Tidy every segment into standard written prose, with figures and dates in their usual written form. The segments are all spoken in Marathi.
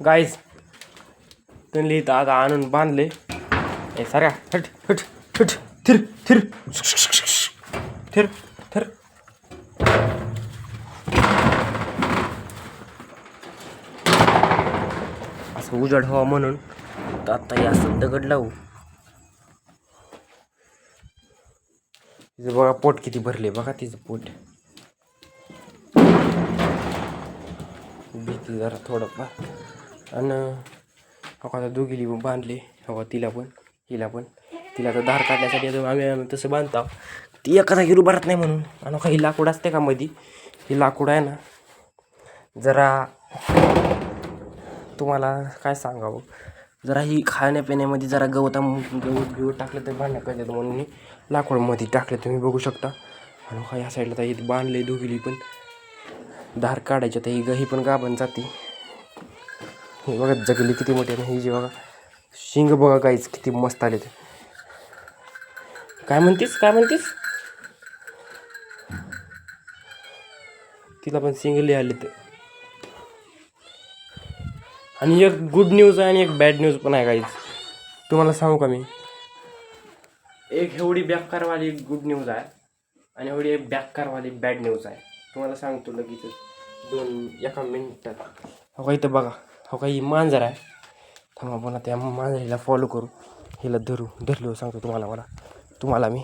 गाईज त्यांनी इथं आता आणून बांधले. साऱ्या हट हट हट थिर थिर थिर थिर. असं उजाड हवा म्हणून आता हे असं दगड लावू. तिचं बघा पोट किती भरले, बघा तिचं पोट. भीती जरा थोडंफार. आणि आता दोघीली बांधले. हवा तिला पण हिला पण. तिला तर धार काढण्यासाठी आम्ही तसं बांधतो. ती एका जागी भरत नाही म्हणून. आणि काही लाकूड असते का मध्ये, ही लाकूड आहे ना जरा तुम्हाला काय सांगावं, जरा ही खाण्यापिण्यामध्ये जरा गवत टाकलं तर भांडणं करतात म्हणून मी लाकूडमध्ये टाकलं. तुम्ही बघू शकता. आणि ह्या साईडला तर इथे बांधले दोघीली पण धार काढायच्या. तर ही गही पण गाभण जाते. हे बघा जगली किती मोठी आहे. ही जी बघा शिंग बघा गाईच किती मस्त आले. ते काय म्हणतीस काय म्हणतीस. तिला पण सिंगली आले. तर आणि एक गुड न्यूज आहे आणि एक बॅड न्यूज पण आहे गाईज. तुम्हाला सांगू का मी, एक एवढी बेकारवाली गुड न्यूज आहे आणि एवढी एक बेकारवाली बॅड न्यूज आहे. तुम्हाला सांगतो लगेच एका मिनिटात. हो का इथं बघा, हो का ही मांजर आहे. थांबा पुन्हा त्या मांजरीला फॉलो करू. हिला धरलो सांगतो तुम्हाला मी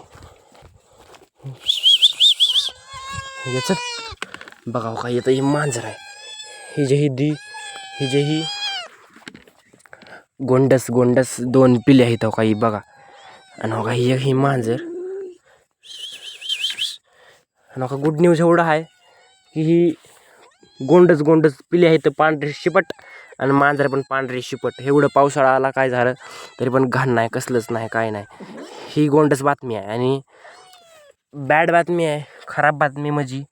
याच बघा. हो का येतं ही मांजर आहे. ही जे ही गोंडस 2 पिले आहेत. हो का ही बघा. आणि हो का ही मांजर. आणि का गुड न्यूज एवढं आहे की ही गोंडस पिले आहेत पांढरे शिपट. आणि मांजर पण पांढरे शिपट. एवढं पावसाळा आला काय झालं तरी पण घाण नाही, कसलंच नाही, काय नाही. ही गोंडस बातमी आहे. आणि बॅड बातमी आहे, खराब बातमी म्हणजे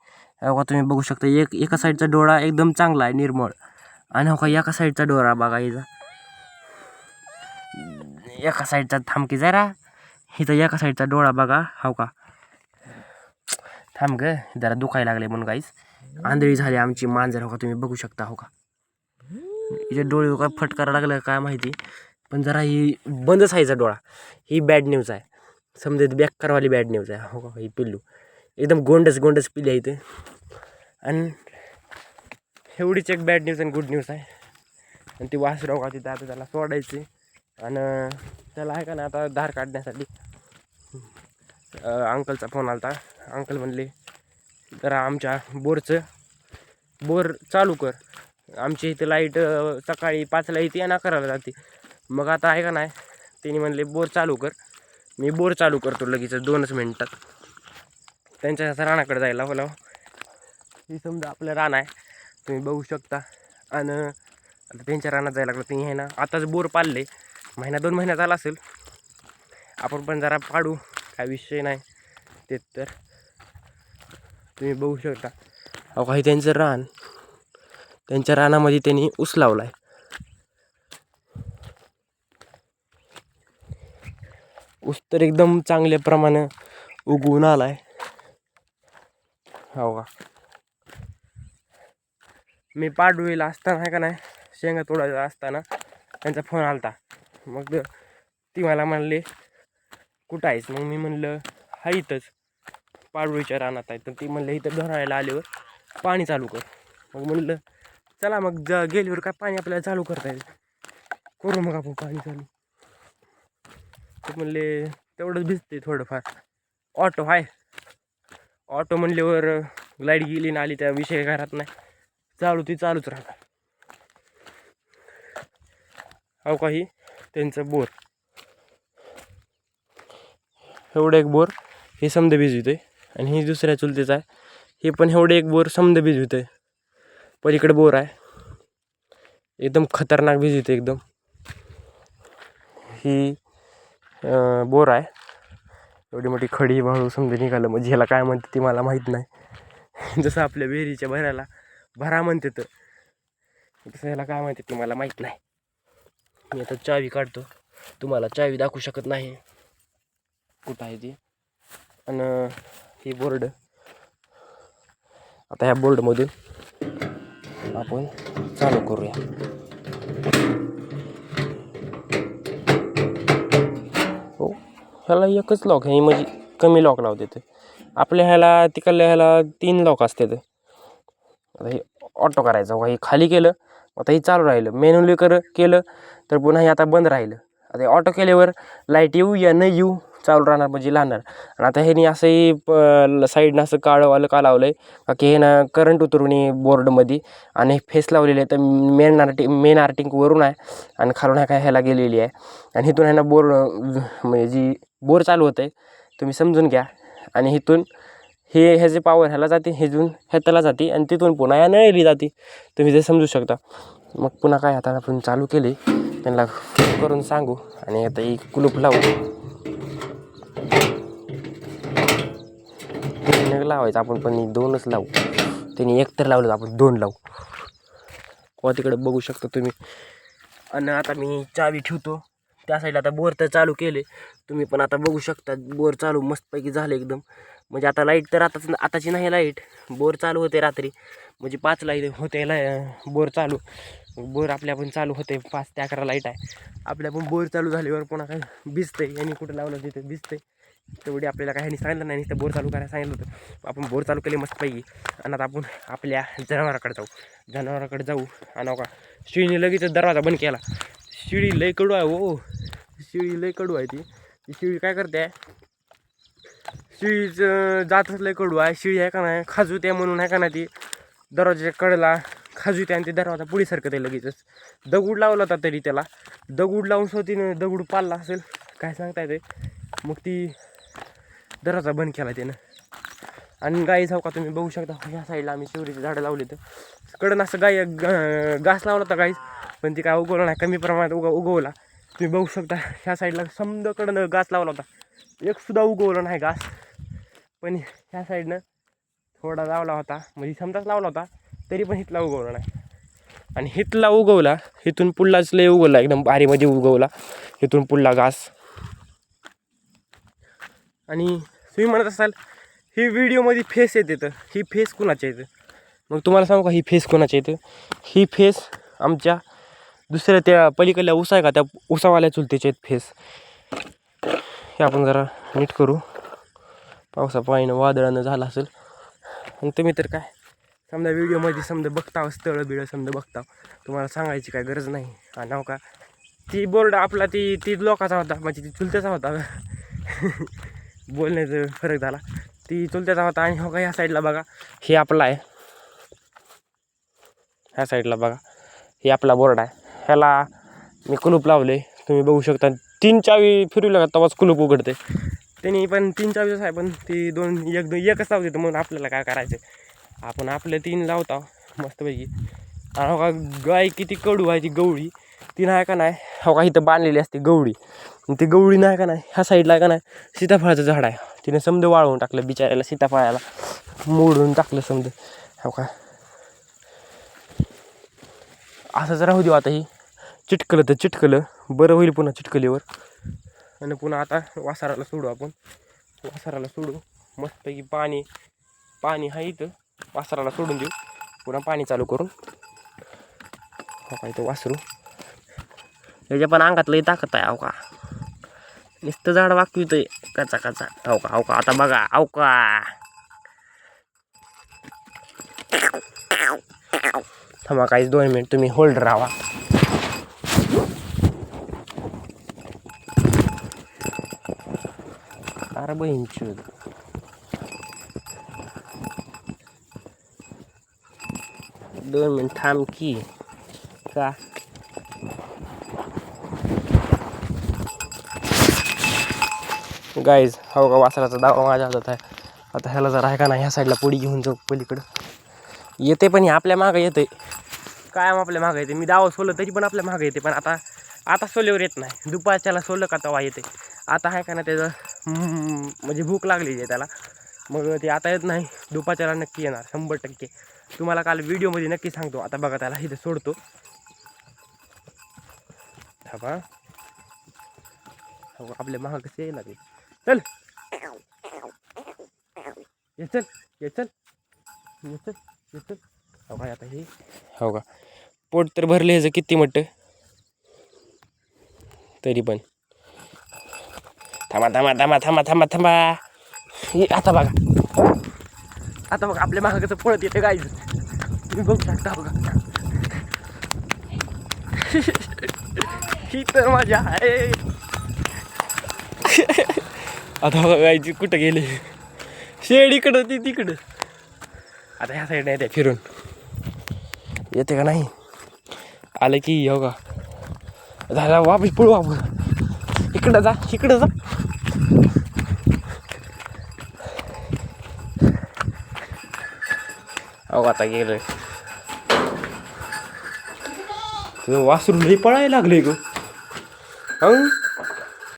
हो तुम्ही बघू शकता एका साईडचा डोळा एकदम चांगला आहे, निर्मळ. आणि हो का एका साईडचा डोळा बघा हिचा, एका साईडचा थांबकी जरा हिचा एका साईडचा डोळा बघा. हो का थांब ग जरा दुखायला लागले म्हणून गाईस. आंधळी झाली आमची मांजर. हो का तुम्ही बघू शकता. हो का हिचे डोळे काय फटकारा लागला काय माहिती, पण जरा ही बंदच आहे डोळा. ही बॅड न्यूज आहे, समजा बेकारवाली बॅड न्यूज आहे. हो का ही पिल्लू एकदम गोंडस पिल्ली आहे. ते आणि एवढीच एक बॅड न्यूज आणि गुड न्यूज आहे. आणि ती वासराव का तिथं आता त्याला सोडायचे. आणि त्याला आहे का ना आता धार काढण्यासाठी अंकलचा फोन आला होता. अंकल म्हणले जरा आमच्या बोर चालू कर. आमची इथे लाईट सकाळी 5ला येते आणि 11ला जाते. मग आता आहे का नाही त्यांनी म्हणले बोर चालू कर. मी बोर चालू करतो लगेच 2च मिनटात. त्यांच्या रानाकडे जायला बोला. ही समजा आपलं रान आहे, तुम्ही बघू शकता. आणि आता त्यांच्या रानात जायला लागलं. त्यांनी आहे ना आताच बोर पाडले, 1-2 महिना झाला असेल. आपण पण जरा पाडू, काय विषय नाही. ते तर तुम्ही बघू शकता. अहो काही त्यांचं रान, त्यांच्या रानामध्ये त्यांनी ऊस लावला आहे. ऊस तर एकदम चांगल्या प्रमाणे उगवून आला आहे. हो का मी पाडवीला असताना आहे का नाही शेंगा तोडायला असताना त्यांचा फोन आला होता. मग ती मला म्हणले कुठं आहेस. मग मी म्हणलं हा इथंच पाडवीच्या रानात आहे. तर ती म्हणलं इथं धरायला आल्यावर पाणी चालू कर. मग म्हणलं चला मग गेल्यावर काय पाणी आपल्याला चालू करता येईल, करू मग आपण पाणी चालू. ते म्हणले तेवढंच भिजते थोडंफार. ऑटो आहे, ऑटो म्हणल्यावर लाईट गेली ना आली त्या विषय घरात नाही, ती चालूच राहणार. हो काही त्यांचं बोर एवढं एक बोर हे समद भिजवित आहे. आणि ही दुसऱ्या चुलतीचं आहे, हे पण एवढे एक बोर समद भिजवित आहे. पलीकडे बोर आहे एकदम खतरनाक भिजवित एकदम. ही बोर आहे एवढी मोठी खडी वाळू समजा निघालं म्हणजे ह्याला काय म्हणते ती मला माहीत नाही. जसं आपल्या विहिरीच्या भराला भरा म्हणते तर तसं ह्याला काय माहिती ती मला माहीत नाही. मी आता चावी काढतो, तुम्हाला चावी दाखवू शकत नाही कुठं आहे ती. आणि ही बोर्ड, आता ह्या बोर्डमधून आपण चालू करूया. हो, ह्याला एकच लॉक आहे म्हणजे कमी लॉक लावते ते. आपल्या ह्याला तिकडल्या ह्याला 3 लॉक असते ते. आता हे ऑटो करायचं, हे खाली केलं आता हे चालू राहिलं, मॅन्युअली केलं तर पुन्हा हे आता बंद राहिलं. आता ऑटो केल्यावर लाईट येऊ या न येऊ चालू राहणार म्हणजे लागणार. आणि आता ह्यानी असंही साईडनं असं काळंवालं का लावलं आहे की हे ना करंट उतरून बोर्डमध्ये आणि फेस लावलेले आहे. तर मेन आर्टिंग वरून आहे आणि खालून काय ह्याला गेलेली आहे. आणि इथून ह्यानं बोर म्हणजे जी बोर चालू होतं आहे तुम्ही समजून घ्या. आणि इथून ह्याची पॉवर ह्याला जाते, ह्यातून ह्याला जाते आणि तिथून पुन्हा या नळली जाते. तुम्ही ते समजू शकता. मग पुन्हा काय आता आपण चालू केले त्यांना करून सांगू आणि आता एक कुलूप लावू. लावायचं आपण पण 2च लावू. त्यांनी एक तर लावलं आपण 2 लावू. व तिकडे बघू शकता तुम्ही. आणि आता मी चावी ठेवतो त्या साईडला. आता बोर तर चालू केले तुम्ही पण आता बघू शकता. बोर चालू मस्तपैकी झालं एकदम. म्हणजे आता लाईट तर आताची नाही लाईट. बोर चालू होते रात्री म्हणजे 5ला होते बोर चालू. बोर आपल्या पण चालू होते 5 ते 11 लाईट आहे आपल्या पण. बोर चालू झाल्यावर पुन्हा काय भिजतंय. यांनी कुठं लावलं तिथे भिजतंय. तेवढी आपल्याला काही सांगितलं नाही, नुसतं बोर चालू करायला सांगितलं होतं. आपण बोर चालू केले मस्तपैकी. आणि आता आपण आपल्या जनावराकडे जाऊ आणि का शिळीने लगेच दरवाजा बंद केला. शिळी लय कडू आहे हो. शिळी लय कडू आहे ती शिळी काय करते. शिळीचं जातच लय कडू आहे. शिळी आहे का नाही खाजूते म्हणून आहे का नाही ती दरवाजाच्या कडेला खाजूते आणि ते दरवाजा पुढे सरकते लगेचच. दगड लावला होता तरी त्याला दगड लावून स्वतीनं दगड पाळला असेल काय सांगता येते. मग ती दरवाजा बंद केला त्यानं. आणि गाई जाऊ का तुम्ही बघू शकता. ह्या साईडला आम्ही शिवरीची झाडं लावली तर कडनं असं घास लावला होता गाईच पण ती काय उगवलं नाही. कमी प्रमाणात उगवला. तुम्ही बघू शकता ह्या साईडला समजा कडनं घास लावला होता. एकसुद्धा उगवलं नाही घास. पण ह्या साईडनं थोडा लावला होता म्हणजे समजाच लावला होता तरी पण हितला उगवला नाही. आणि हितला उगवला इथून पुढलाच लय उगवला एकदम बारीमध्ये उगवला इथून पुढला घास. आणि तुम्ही म्हणत असाल ही व्हिडिओमध्ये फेस येते तर ही फेस कुणाच्या येतं. मग तुम्हाला सांगू का ही फेस कोणाच्या येतं. ही फेस आमच्या दुसऱ्या त्या पलीकडल्या उसा आहे का त्या उसावाल्या चुलतेचे आहेत फेस. हे आपण जरा नीट करू. पावसा पाणीनं वादळानं झालं असेल. आणि तुम्ही तर काय समजा व्हिडिओमध्ये समजा बघता स्थळं बिळं समजा बघता तुम्हाला सांगायची काय गरज नाही. नाव का ती बोर्ड आपला ती लोकाचा होता म्हणजे ती चुलत्याचा होता. बोलण्याचा फरक झाला. ती चुलत्याचा होता. आणि हो का ह्या साईडला बघा हे आपला आहे. ह्या साईडला बघा हे आपला बोर्ड आहे. ह्याला मी कुलूप लावले तुम्ही बघू शकता. 3 चावी फिरवल्या का तेव्हाच कुलूप उघडते. त्यांनी पण 3 चावीच आहे पण ती 2 एकच लावते. तर म्हणून आपल्याला काय करायचं आपण आपले 3 लावता मस्तपैकी. आणि हो का गाय किती कडू आहे ती गवळी ती नाही का नाही हो का इथं बांधलेली असते गवळी. ती गवळी नाही का नाही ह्या साईडला आहे का नाही सीताफळाचं झाड आहे. तिने समजा वाळवून टाकलं बिचाऱ्याला सीताफळाला मोडून टाकलं समजा. हो का असंच राहू देऊ. आता ही चिटकलं तर चिटकलं बरं होईल पुन्हा चिटकलीवर. आणि पुन्हा आता वासराला सोडू आपण. वासराला सोडू मस्तपैकी पाणी हा इथं वासराला सोडून देऊ पुन्हा पाणी चालू करून. हो का इथं वासरू याच्या पण अंगातलंही ताकद आहे. अहो का नुसतं झाड वाकवितंय कचा. हो का आता बघा अहो का थांबा काहीच 2 मिनिट तुम्ही होल्ड राहा. अरे बहीणची 2 मिनिट थांब की का गाईज. हो का वासराचा दावा माझ्या हातात आहे. आता ह्याला जर आहे का नाही ह्या साईडला पुढी घेऊन जाऊ पलीकडं येते पण आपल्या मागं येते कायम आपल्या मागं येते. मी दावा सोडलं तरी पण आपल्या मागं येते. पण आता सोल्यावर येत नाही. दुपारच्याला सोडलं का तेव्हा येते. आता आहे का ना त्याचं म्हणजे भूक लागली आहे त्याला मग ते आता येत नाही. दुपारच्याला नक्की येणार 100%. तुम्हाला काल व्हिडिओमध्ये नक्की सांगतो. आता बघा त्याला इथं सोडतो थांबा. हो आपल्या मागं कसं यायला ते चल ये चल. हो का आता हे हो का पोट तर भरले ह्याचं किती मोठं तरी पण थांबा थांबा थांबा थांबा थांबा थांबा. आता बघा, आता बघा आपल्या मागं कसं पळत येते गाईज, तुम्ही बघू शकता बघा. ही तर मजा आहे. आता बघा गाईची कुठं गेले, शेड इकडं ती तिकडं. आता ह्या साईडने येते फिरून, येते का नाही, आलं की हो का झाला वापस पळू आपण. इकडं जा इकडं जा. अहो आता गेलं वासरू लई पळायला लागले ग.